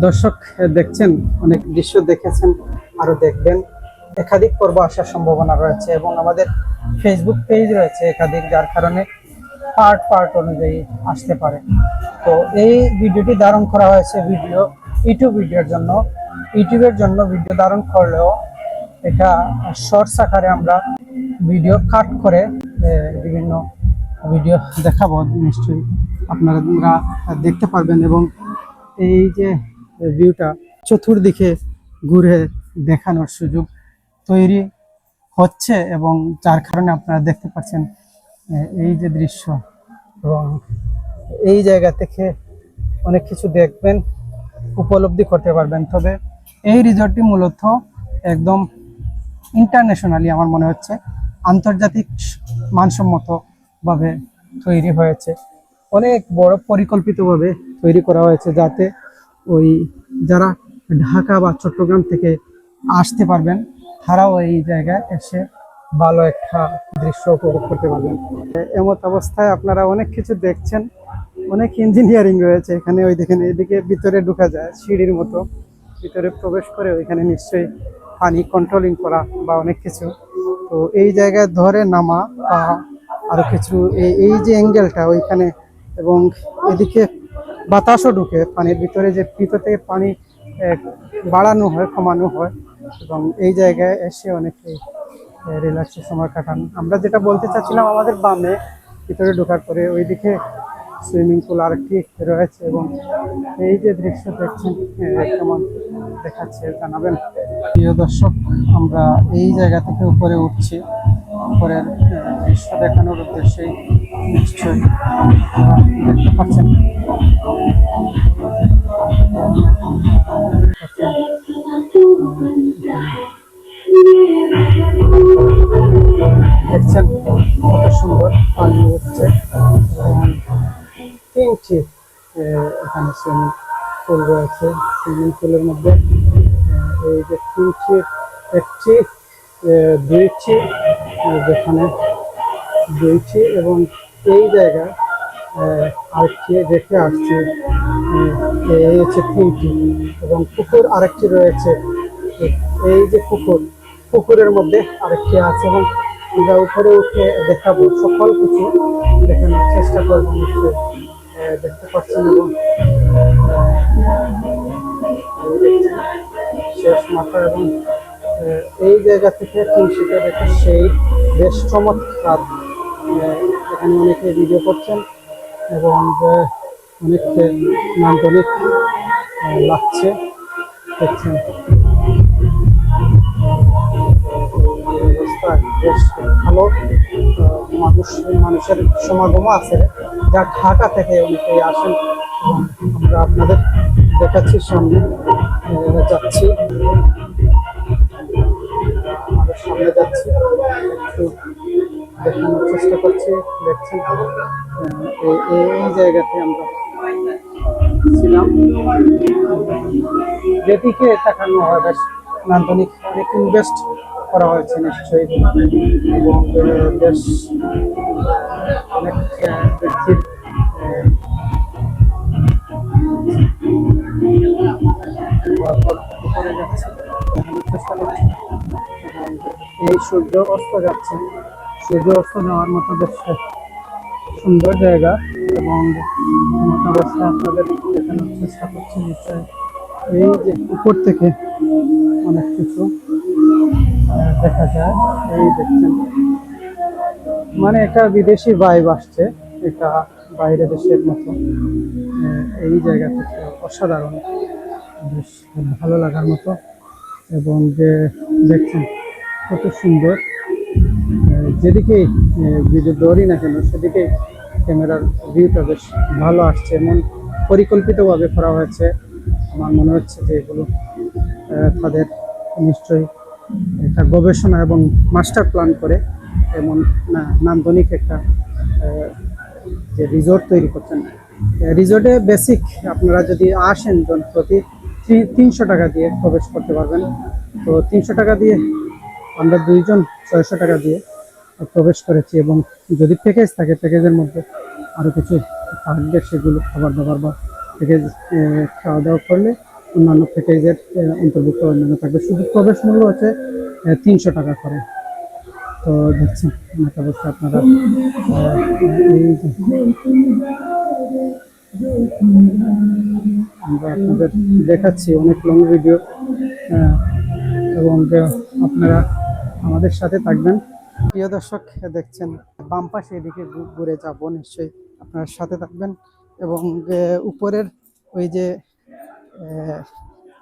দর্শক দেখছেন, অনেক দৃশ্য দেখেছেন, আরো দেখবেন। একাধিক পর্ব আসার সম্ভাবনা রয়েছে এবং আমাদের ফেসবুক পেজ রয়েছে একাধিক, যার কারণে পার্ট পার্ট অনুযায়ী আসতে পারে। তো এই ভিডিওটি ধারণ করা হয়েছে ইউটিউবের জন্য ভিডিও ধারণ করলেও এটা শর্টস আকারে আমরা ভিডিও কাট করে বিভিন্ন ভিডিও দেখাবো। নিশ্চয়ই আপনারা দেখতে পারবেন এবং এই যে ভিউটা চতুর্দিকে ঘুরে দেখানোর সুযোগ তৈরি হচ্ছে এবং যার কারণে আপনারা দেখতে পাচ্ছেন এই যে দৃশ্য, এবং এই জায়গা থেকে অনেক কিছু দেখবেন, উপলব্ধি করতে পারবেন। তবে এই রিসর্টটি মূলত একদম ইন্টারন্যাশনালি, আমার মনে হচ্ছে আন্তর্জাতিক মানসম্মতভাবে তৈরি হয়েছে। অনেক বড় পরিকল্পিতভাবে তৈরি করা হয়েছে, যাতে ওই যারা ঢাকা বা চট্টগ্রাম থেকে আসতে পারবেন তারাও এই জায়গায় এসে ভালো একটা দৃশ্য উপভোগ করতে পারবেন। এমত অবস্থায় আপনারা অনেক কিছু দেখছেন, অনেক ইঞ্জিনিয়ারিং রয়েছে এখানে। ওই দেখেন, এইদিকে ভিতরে ঢোকা যায় সিঁড়ির মতো, ভিতরে প্রবেশ করে ওইখানে নিশ্চয়ই পানি কন্ট্রোলিং করা বা অনেক কিছু। তো এই জায়গায় ধরে নামা বা আরো কিছু, এই যে অ্যাঙ্গেলটা ওইখানে, এবং এদিকে বাতাসও ঢুকে পানির ভিতরে, যে ভিতর থেকে পানি বাড়ানো হয়, কমানো হয়, এবং এই জায়গায় এসে অনেকেই রিল্যাক্সে সময় কাটান। আমরা যেটা বলতে চাচ্ছিলাম, আমাদের বামে ভিতরে ঢোকার পরে ওইদিকে সুইমিং পুল আরেকটি রয়েছে, এবং এই যে দৃশ্য দেখছেন কেমন দেখাচ্ছে জানাবেন। প্রিয় দর্শক, আমরা এই জায়গা থেকে উপরে উঠছি, উপরের দৃশ্য দেখানোর উদ্দেশ্যেই নিশ্চয়ই দেখতে পাচ্ছেন। দেখছেন কত সুন্দর পানি উঠছে, তিনটি এখানে সুইমিং পুল রয়েছে। সুইমিং পুলের মধ্যে এই যে একটি দুইটি, যেখানে দুইটি, এবং এই জায়গায় আরেকটি রেখে আসছে, এই হচ্ছে তিনটি, এবং পুকুর আরেকটি রয়েছে। এই যে পুকুরের মধ্যে আরেকটি আছে, এবং আমরা উপরে উঠে দেখাবো, সকল কিছু দেখানোর চেষ্টা করবো। নিশ্চয়ই দেখতে পাচ্ছেন, এবং শেষ মাথা, এবং এই জায়গা থেকে তুলসীটা দেখে সেই বেশ চমৎকার। এখানে অনেকে ভিডিও করছেন এবং অনেককে নান্দনিক লাগছে, দেখছেন অবস্থা বেশ ভালো। মানুষের সমাগমও আছে, যা ঢাকা থেকে অনেকেই আসেন, এবং আমরা আপনাদের দেখাচ্ছি, সামনে যাচ্ছি, আমাদের সামনে যাচ্ছি, একটু দেখানোর চেষ্টা করছি। দেখছেন এই জায়গাতে আমরা ছিলাম, যেদিকে তাকানো হয় বেশ নান্দনিক, অনেক ইনভেস্ট করা হয়েছে নিশ্চয়ই, এবং বেশ অনেক ব্যক্তির উপরে যাচ্ছে, চেষ্টা করছি। এই সূর্য অস্ত যাচ্ছে, সূর্য অস্ত যাওয়ার মতো বেশ সুন্দর জায়গা, এবং অবস্থা আপনাদের দেখানোর চেষ্টা করছি। নিশ্চয় এই যে উপর থেকে অনেক কিছু দেখা যায়, এই দেখছেন, মানে একটা বিদেশি ভাইব আসছে, এটা বাইরে দেশের মতো। এই জায়গা থেকে অসাধারণ, বেশ ভালো লাগার মতো, এবং যে দেখছেন কত সুন্দর। যেদিকেই ভিডিও ধরি না কেন, সেদিকে ক্যামেরার ভিউটা বেশ ভালো আসছে, এমন পরিকল্পিতভাবে করা হয়েছে। আমার মনে হচ্ছে যে এগুলো তাদের নিশ্চয়ই একটা গবেষণা এবং মাস্টার প্ল্যান করে এমন নান্দনিক একটা যে রিসোর্ট তৈরি করছেন। রিসোর্টে বেসিক আপনারা যদি আসেন, প্রতি 300 টাকা দিয়ে প্রবেশ করতে পারবেন। তো 300 টাকা দিয়ে আমরা দুইজন 600 টাকা দিয়ে প্রবেশ করেছি, এবং যদি প্যাকেজ থাকে, প্যাকেজের মধ্যে আরও কিছু থাকবে, সেগুলো খাবার দাবার বা প্যাকেজ খাওয়া দাওয়া করলে অন্যান্য প্যাকেজের অন্তর্ভুক্ত অন্যান্য থাকবে। শুধু প্রবেশ মূল্য হচ্ছে 300 টাকা করে। তো দেখছেন অনেক অবস্থা আপনারা এই যে আমরা আপনাদের দেখাচ্ছি অনেক লং ভিডিও, এবং আপনারা আমাদের সাথে থাকবেন। প্রিয় দর্শক, দেখছেন বাম পাশে এদিকে ঘুরে যাব, নিশ্চয়ই আপনারা সাথে থাকবেন। এবং উপরের ওই যে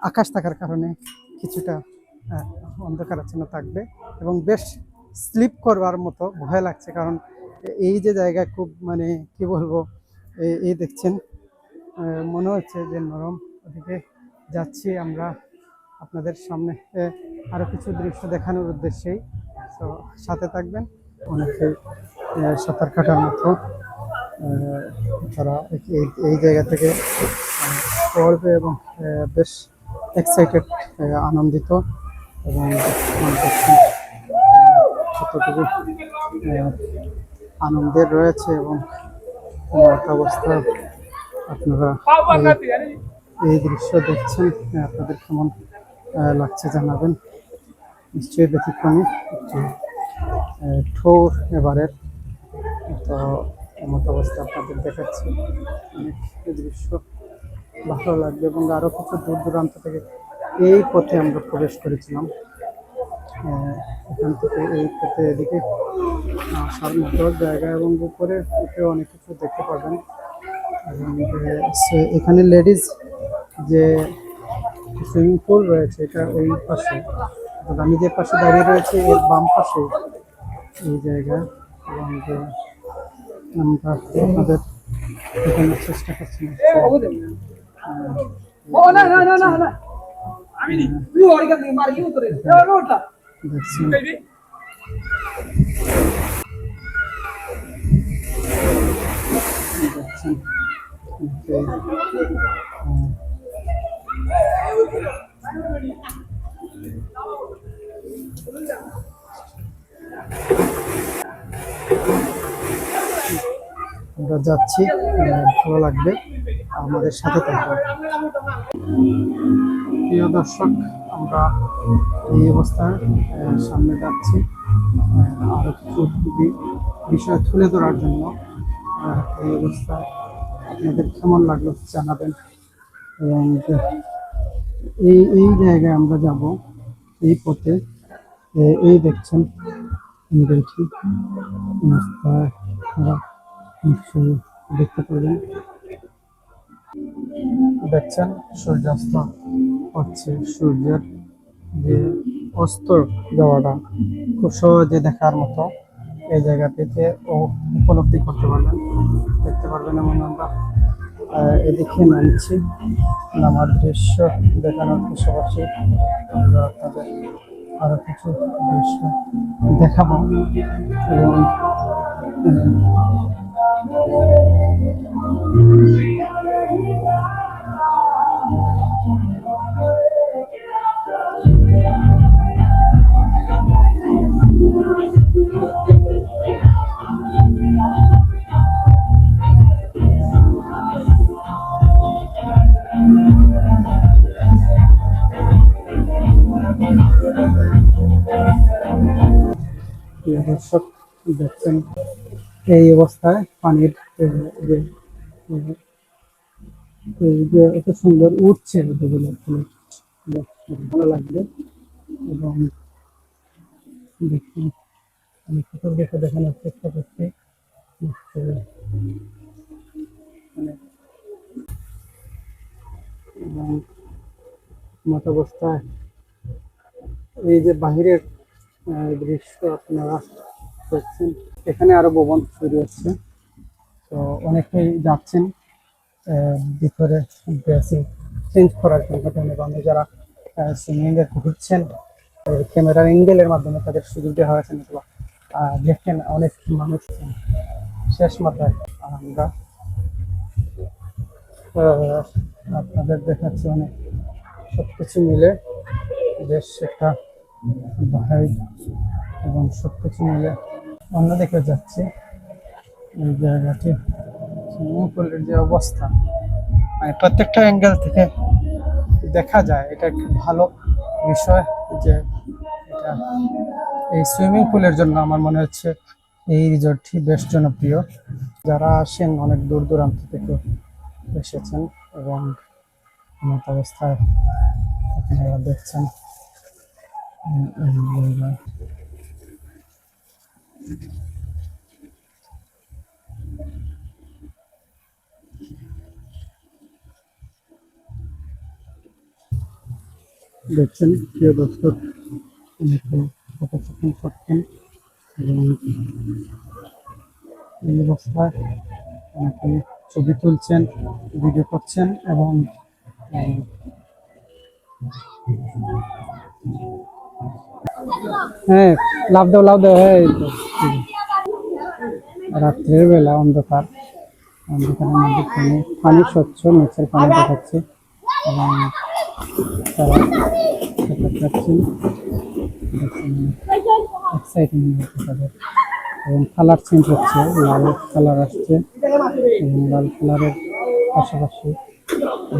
আকাশ থাকার কারণে কিছুটা অন্ধকারাচ্ছন্ন থাকবে এবং বেশ স্লিপ করবার মতো ভয় লাগছে, কারণ এই যে জায়গা খুব মানে কি বলবো, এই দেখছেন মনে হচ্ছে যে নরম। ওদিকে যাচ্ছি আমরা আপনাদের সামনে আরো কিছু দৃশ্য দেখানোর উদ্দেশ্যেই। তো সাথে থাকবেন। অনেকে সাঁতার কাটার মতো তারা এই জায়গা থেকে পড়বে এবং বেশ এক্সাইটেড, আনন্দিত, এবং কতটুকু আনন্দের রয়েছে এবং অবস্থায় আপনারা এই দৃশ্য দেখছেন। আপনাদের কেমন লাগছে জানাবেন। নিশ্চয়ই ব্যতিক্রমী একটি ঠোর এবারের। তো এমত অবস্থা আপনাদের দেখাচ্ছি। অনেক দৃশ্য ভালো লাগবে এবং আরো কিছু দূর দূরান্ত থেকে এই পথে আমরা প্রবেশ করেছিলাম। এখান থেকে এই পথে এদিকে আসার মতো জায়গা এবং উপরে উঠে অনেক কিছু দেখতে পাবেন। এবং এখানে লেডিস যে সুইমিং পুল রয়েছে এটা ওই পাশে, আমি যে পাশে দাঁড়িয়ে রয়েছে এর বাম পাশে এই জায়গা। এবং আমরা আপনাদের দেখানোর চেষ্টা করছি। আমরা যাচ্ছি, ভালো লাগবে, আমাদের সাথে থাকবে। প্রিয় দর্শক, আমরা এই অবস্থায় সামনে যাচ্ছি আরো কিছু বিষয় তুলে ধরার জন্য। এই অবস্থায় আপনাদের কেমন লাগলো জানাবেন। এবং এই জায়গায় আমরা যাব, এই পথে এই দেখছেন নিশ্চয়ই দেখতে পাবেন। দেখছেন সূর্যাস্ত হচ্ছে, সূর্যের যে অস্ত যাওয়াটা খুব সহজে দেখার মতো এই জায়গাটিতে উপলব্ধি করতে পারবেন, দেখতে পারবেন। এবং আমরা এদিকে নামছি, নামার দৃশ্য দেখানোর পাশাপাশি আমরা আপনাদের আরো কিছু দৃশ্য দেখাবো। এবং দর্শক দেখছেন এই অবস্থায় পানির এত সুন্দর উঠছে, ভালো লাগবে। এবং দেখুন আমি ফটো দেখে দেখানোর চেষ্টা করছি। এবং মত অবস্থায় এই যে বাহিরের দৃশ্য আপনারা দেখছেন, এখানে আরো ভবন তৈরি হচ্ছে। তো অনেকেই যাচ্ছেন ভিতরে ড্রেসিং চেঞ্জ করার জন্য। এবং যারা সুইমিং এ ঘুরছেন ক্যামেরার অ্যাঙ্গেলের মাধ্যমে তাদের সুযোগ দেওয়া হয়েছে। দেখেন অনেক মানুষ শেষ মাথায়। আমরা আপনাদের দেখাচ্ছি অনেক সবকিছু মিলে বেশ একটা ভাই, এবং সবকিছু মিলে অন্যদিকে যাচ্ছে। এই জায়গাটি সুইমিং পুলের যে অবস্থা, মানে প্রত্যেকটা অ্যাঙ্গেল থেকে দেখা যায়, এটা একটা ভালো বিষয় যে এটা এই সুইমিং পুলের জন্য আমার মনে হচ্ছে এই রিসোর্টটি বেশ জনপ্রিয়। যারা আসেন অনেক দূর দূরান্ত থেকে এসেছেন এবং এমত অবস্থায় আপনারা দেখছেন। দেখছেন প্রিয় দর্শক, অনেকে ফটোশুটিং করছেন এবং এই অবস্থায় অনেকে ছবি তুলছেন, ভিডিও করছেন এবং হ্যাঁ লাভ দাও হ্যাঁ এই তো। রাত্রের বেলা অন্ধকারের মধ্যে পানি স্বচ্ছ নিচের পানি দেখাচ্ছে এবং তারা দেখাচ্ছেন এক্সাইটিং তাদের এবং কালার চেঞ্জ হচ্ছে, লাল কালার আসছে এবং লাল কালারের পাশাপাশি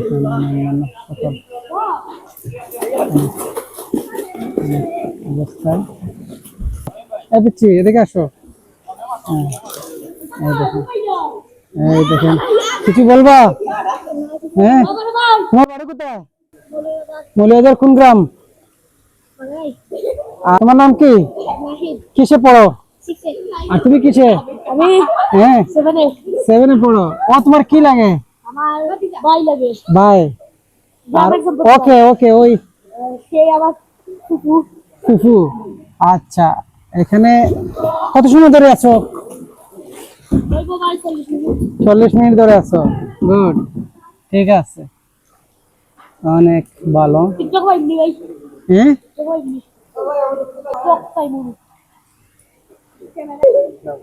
অন্যান্য সকল অবস্থায় পিচ্ছি এদিকে আসো। এই দেখেন কিছু বলবা? হ্যাঁ তোমার বাড়ি কোথায়? মৌলভীবাজার কোন গ্রাম? আর তোমার নাম কি? কিসে পড়ো? আর তুমি কিসে? হ্যাঁ 7-এ পড়ো। ও তোমার কি লাগে? ভাই। ওকে ওকে ওই ফুফু। আচ্ছা, এখানে কত সময় ধরে আছো? 40 মিনিট ধরে আছো। গুড, ঠিক আছে, অনেক ভালো। হ্যাঁ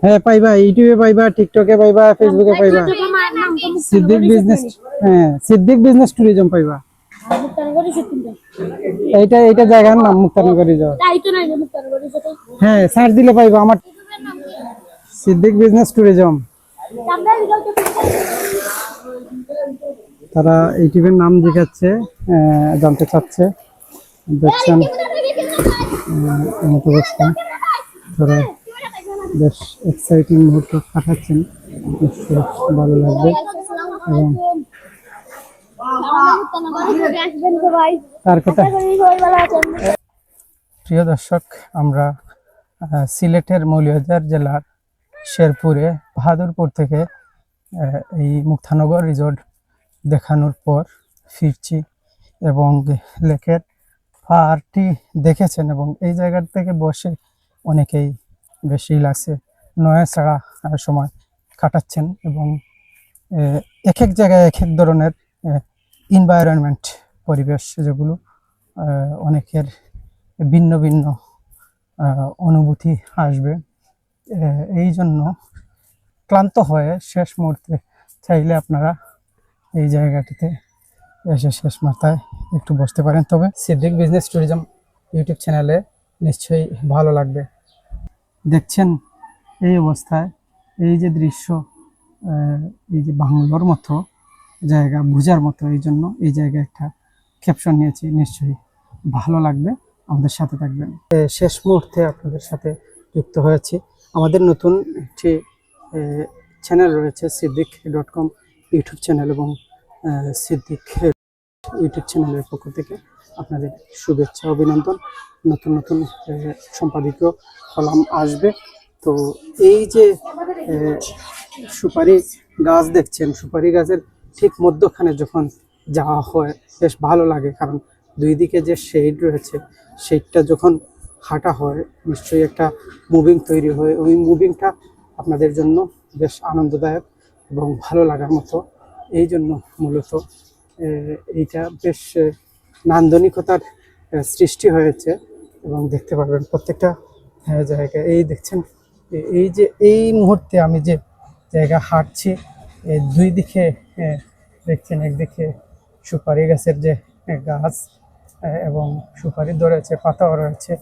হ্যাঁ পাইবা, ইউটিউবে পাইবা, টিকটকে পাইবা, ফেসবুকে পাইবা। সিদ্দিক বিজনেস, হ্যাঁ সিদ্দিক বিজনেস ট্যুরিজম পাইবা। এইটা জায়গার নাম মুক্তানগর রিসোর্ট। হ্যাঁ সার্চ দিলে পাইবা আমার সিদ্দিক বিজনেস ট্যুরিজম। তারা ইউটিউবের নাম জিজ্ঞাসছে, জানতে চাচ্ছে। দেখছেন এমত অবস্থা, তারা বেশ এক্সাইটিং মুহূর্ত কাটাচ্ছেন, নিশ্চয়ই ভালো লাগবে। এবং তার কথা প্রিয় দর্শক, আমরা সিলেটের মৌলভীবাজার জেলার শেরপুরে বাহাদুরপুর থেকে এই মুক্তানগর রিসোর্ট দেখানোর পর ফিরছি এবং লেকের পাড়টি দেখেছেন এবং এই জায়গা থেকে বসে অনেকেই বেশি লাগছে, নয়া ছাড়া সময় কাটাচ্ছেন এবং এক এক জায়গায় এক এক ধরনের এনভায়রনমেন্ট, পরিবেশ, যেগুলো অনেকের ভিন্ন ভিন্ন অনুভূতি আসবে। এই জন্য ক্লান্ত হয়ে শেষ মুহূর্তে চাইলে আপনারা এই জায়গাটিতে এসে শেষ মাথায় একটু বসতে পারেন। তবে সিদ্দিক বিজনেস ট্যুরিজম ইউটিউব চ্যানেলে নিশ্চয়ই ভালো লাগবে। দেখছেন এই অবস্থায় এই যে দৃশ্য, এই যে বাংলোর মতো জায়গা, বোঝার মতো, এই জন্য এই জায়গায় একটা ক্যাপশন নিয়েছি, নিশ্চয়ই ভালো লাগবে, আমাদের সাথে থাকবেন। শেষ মুহূর্তে আপনাদের সাথে যুক্ত হয়েছি। আমাদের নতুন একটি চ্যানেল রয়েছে siddiq.com ইউটিউব চ্যানেল, এবং সিদ্দিক ইউটিউব চ্যানেলের পক্ষ থেকে আপনাদের শুভেচ্ছা, অভিনন্দন। নতুন নতুন সম্পাদকীয় কলাম আসবে। তো এই যে সুপারি গাছ দেখছেন, সুপারি গাছের ঠিক মধ্যখানে যখন যাওয়া হয় বেশ ভালো লাগে, কারণ দুই দিকে যে শেড রয়েছে, শেডটা যখন হাঁটা হয় নিশ্চয়ই একটা মুভিং তৈরি হয়। ওই মুভিংটা আপনাদের জন্য বেশ আনন্দদায়ক এবং ভালো লাগার মতো। এই জন্য মূলত এইটা বেশ নান্দনিকতার সৃষ্টি হয়েছে এবং দেখতে পারবেন প্রত্যেকটা জায়গায়। এই দেখছেন, এই যে এই মুহূর্তে আমি যে জায়গা হাঁটছি, দুই দিকে দেখছেন, একদিকে সুপারি গাছের যে গাছ এবং সুপারি ধরেছে, পাতাও রয়েছে,